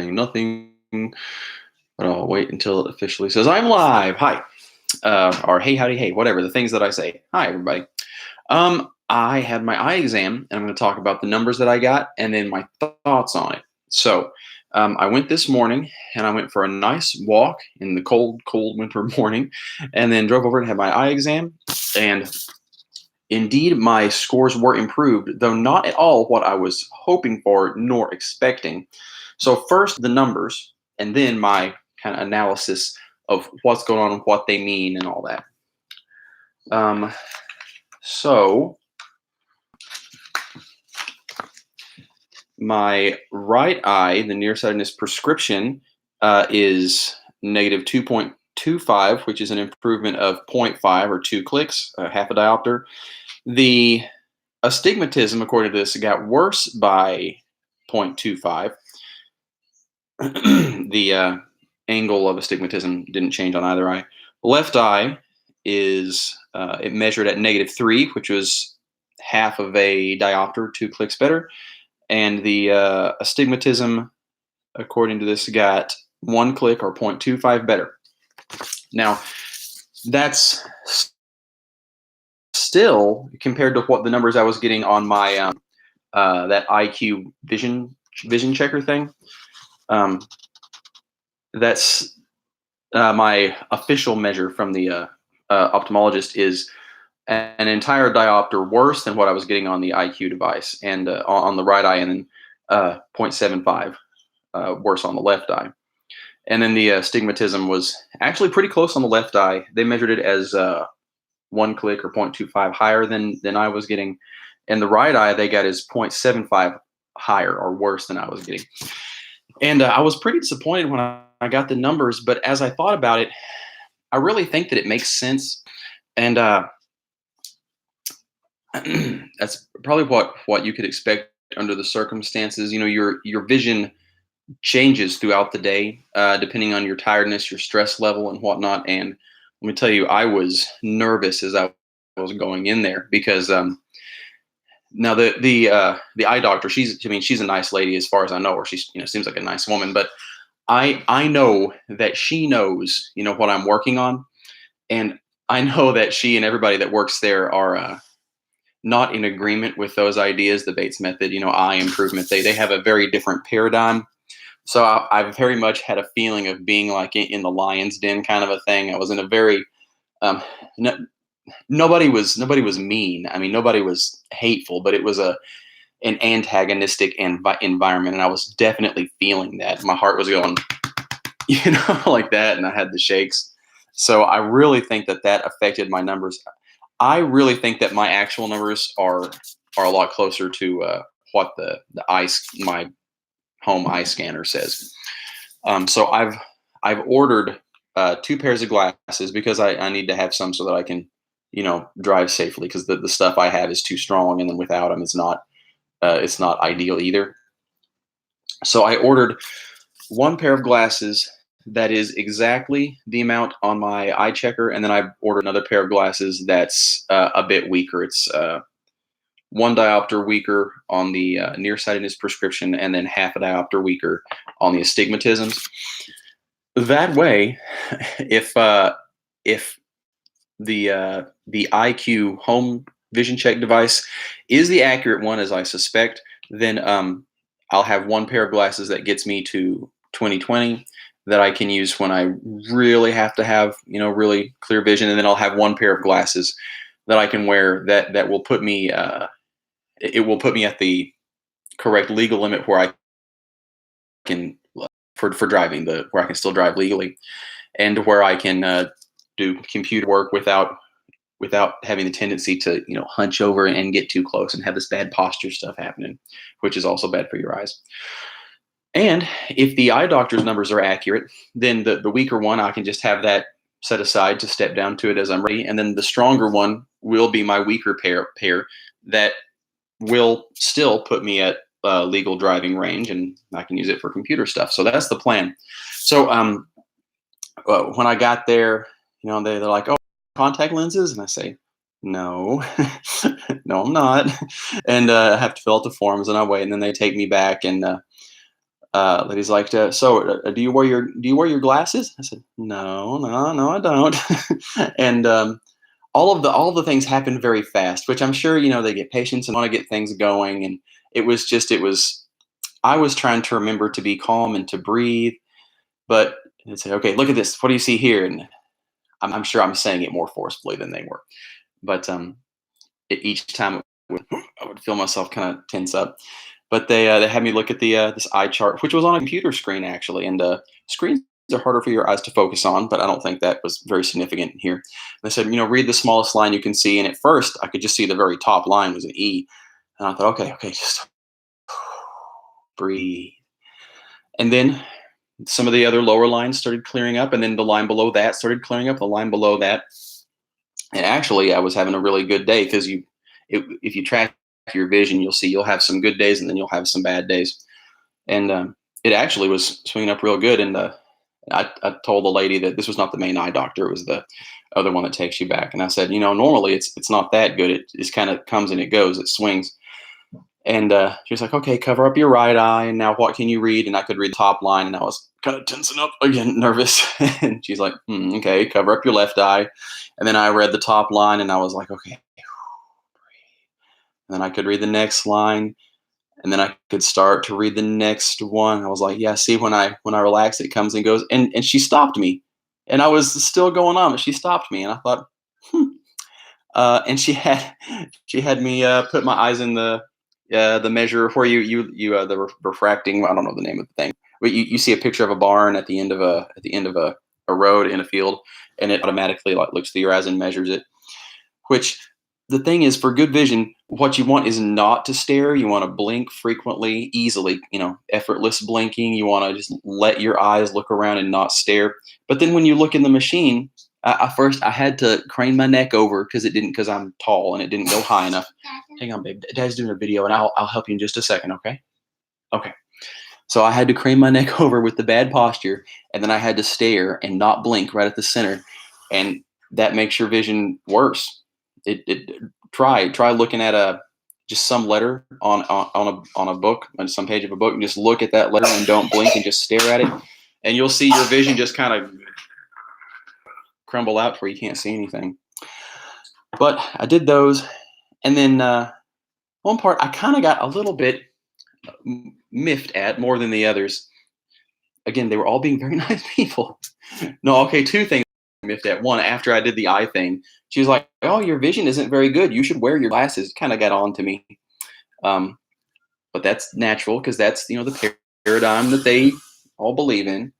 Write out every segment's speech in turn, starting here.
saying nothing, but I'll wait until it officially says I'm live. Hi, or hey, howdy, hey, whatever the things that I say. Hi, everybody. I had my eye exam, and I'm going to talk about the numbers that I got and then my thoughts on it. So, I went this morning, and I went for a nice walk in the cold, cold winter morning, and then drove over and had my eye exam. And indeed, my scores were improved, though not at all what I was hoping for nor expecting. So, first, the numbers, and then my kind of analysis of what's going on and what they mean and all that. So, my right eye, the nearsightedness prescription, is negative 2.25, which is an improvement of zero point 0.5 or 2 clicks, half a diopter. The astigmatism, according to this, got worse by 0.25. The angle of astigmatism didn't change on either eye. Left eye is it measured at -3, which was half of a diopter, 2 clicks better. And the astigmatism, according to this, got 1 click or 0.25 better. Now, that's still, compared to what the numbers I was getting on my that IQ vision checker thing. That's my official measure from the ophthalmologist is an entire diopter worse than what I was getting on the IQ device and on the right eye, and then 0.75 worse on the left eye. And then the astigmatism was actually pretty close on the left eye. They measured it as 1 click or 0.25 higher than I was getting. And the right eye they got is 0.75 higher or worse than I was getting. And I was pretty disappointed when I got the numbers, but as I thought about it, I really think that it makes sense. And that's probably what you could expect under the circumstances. You know, your vision changes throughout the day, depending on your tiredness, your stress level, and whatnot. And let me tell you, I was nervous as I was going in there because now the eye doctor, she's a nice lady as far as I know her. She's seems like a nice woman, but I know that she knows what I'm working on, and I know that she and everybody that works there are not in agreement with those ideas, the Bates method, eye improvement. They have a very different paradigm. So I very much had a feeling of being like in the lion's den kind of a thing. I was in a very no, nobody was mean. I mean, nobody was hateful, but it was an antagonistic environment, and I was definitely feeling that. My heart was going, like that, and I had the shakes. So I really think that affected my numbers. I really think that my actual numbers are a lot closer to what my home eye scanner says. So I've ordered 2 pairs of glasses because I need to have some so that I can drive safely, because the stuff I have is too strong, and then without them it's not ideal either. So I ordered 1 pair of glasses that is exactly the amount on my eye checker, and then I ordered another pair of glasses that's a bit weaker. It's 1 diopter weaker on the nearsightedness prescription, and then half a diopter weaker on the astigmatisms. That way, if the IQ home vision check device is the accurate one, as I suspect, then I'll have 1 pair of glasses that gets me to 20/20 that I can use when I really have to have really clear vision, and then I'll have 1 pair of glasses that I can wear that will put me it will put me at the correct legal limit where I can for driving, where I can still drive legally, and where I can do computer work without having the tendency to hunch over and get too close and have this bad posture stuff happening, which is also bad for your eyes. And if the eye doctor's numbers are accurate, then the weaker one, I can just have that set aside to step down to it as I'm ready, and then the stronger one will be my weaker pair that will still put me at legal driving range, and I can use it for computer stuff. So that's the plan. So when I got there, they're like, "Oh, contact lenses," and I say, "No, no, I'm not." And I have to fill out the forms, and I wait, and then they take me back, and lady's like, do you wear your glasses? I said, no, no, no, I don't. And all of the things happen very fast, which I'm sure they get patients and want to get things going. And it was I was trying to remember to be calm and to breathe, but they'd say, okay, look at this. What do you see here? And I'm sure I'm saying it more forcefully than they were, but each time I would feel myself kind of tense up. But they had me look at the this eye chart, which was on a computer screen actually, and screens are harder for your eyes to focus on, but I don't think that was very significant here. They said, read the smallest line you can see, and at first I could just see the very top line was an E, and I thought, okay, okay, just breathe, and then some of the other lower lines started clearing up, and then the line below that started clearing up, the line below that, and actually I was having a really good day because if you track your vision, you'll see you'll have some good days and then you'll have some bad days. And it actually was swinging up real good. And I told the lady that this was not the main eye doctor; it was the other one that takes you back. And I said, normally it's not that good. It just kind of comes and it goes, it swings. And she was like, okay, cover up your right eye. And now what can you read? And I could read the top line, and I was kind of tensing up again, nervous. And she's like, okay, cover up your left eye. And then I read the top line, and I was like, okay. And then I could read the next line, and then I could start to read the next one. I was like, yeah, see, when I relax, it comes and goes. And she stopped me, and I was still going on, but she stopped me, and I thought, hmm. And she had me put my eyes in the measure where the refracting. I don't know the name of the thing, but you see a picture of a barn at the end of a road in a field, and it automatically like looks through your eyes and measures it. Which the thing is, for good vision, what you want is not to stare. You want to blink frequently, easily, effortless blinking. You want to just let your eyes look around and not stare. But then when you look in the machine, first I had to crane my neck over because I'm tall and it didn't go high enough. Hang on, babe. Dad's doing a video, and I'll help you in just a second, okay? Okay. So I had to crane my neck over with the bad posture, and then I had to stare and not blink right at the center, and that makes your vision worse. It try looking at just some letter on a book, on some page of a book, and just look at that letter and don't blink and just stare at it, and you'll see your vision just kind of crumble out where you can't see anything. But I did those, and then one part I kind of got a little bit miffed at more than the others. Again, they were all being very nice people. No, okay, two things I miffed at. One, after I did the eye thing, she was like, "Oh, your vision isn't very good. You should wear your glasses." Kind of got on to me, um, but that's natural because that's the paradigm that they all believe in.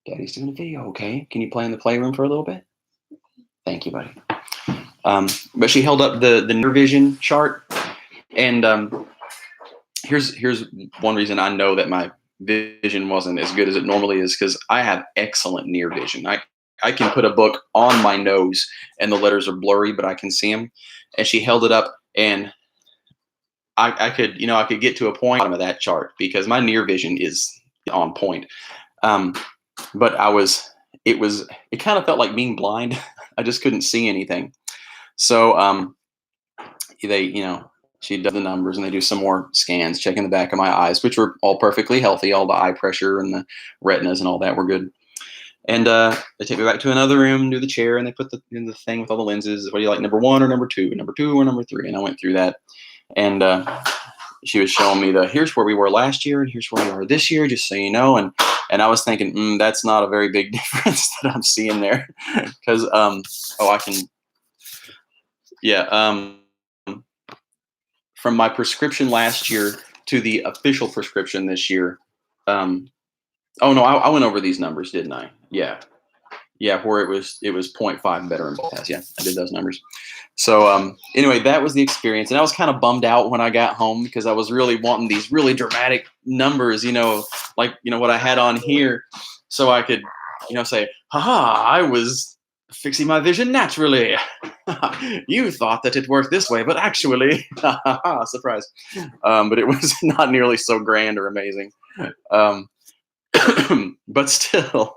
Daddy's doing a video. Okay, can you play in the playroom for a little bit? Thank you, buddy. But she held up the near vision chart, and here's one reason I know that my vision wasn't as good as it normally is, because I have excellent near vision. I can put a book on my nose and the letters are blurry, but I can see them. And she held it up, and I could get to a point of that chart because my near vision is on point. But it kind of felt like being blind. I just couldn't see anything. So she does the numbers, and they do some more scans, checking the back of my eyes, which were all perfectly healthy. All the eye pressure and the retinas and all that were good. And they take me back to another room, do the chair, and they put in the thing with all the lenses. What do you like, number one or number two? Number two or number three? And I went through that. And she was showing me here's where we were last year and here's where we are this year, just so you know. And I was thinking, that's not a very big difference that I'm seeing there. Because, I can, yeah. From my prescription last year to the official prescription this year. Oh no, I went over these numbers, didn't I? Yeah. Where it was 0.5 better in both tests. Yeah, I did those numbers. So anyway, that was the experience, and I was kind of bummed out when I got home because I was really wanting these really dramatic numbers, like what I had on here, so I could, say, haha, I was fixing my vision naturally. You thought that it worked this way, but actually, surprise. But it was not nearly so grand or amazing. But still,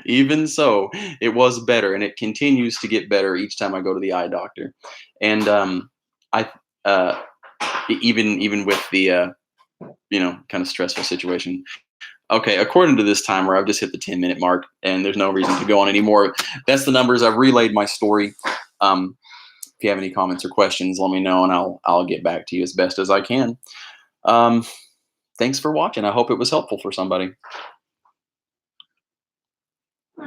even so, it was better, and it continues to get better each time I go to the eye doctor. And I even with the kind of stressful situation. Okay, according to this timer, I've just hit the 10-minute mark, and there's no reason to go on anymore. That's the numbers. I've relayed my story. Um, if you have any comments or questions, let me know, and I'll get back to you as best as I can. Um, Thanks for watching. I hope it was helpful for somebody.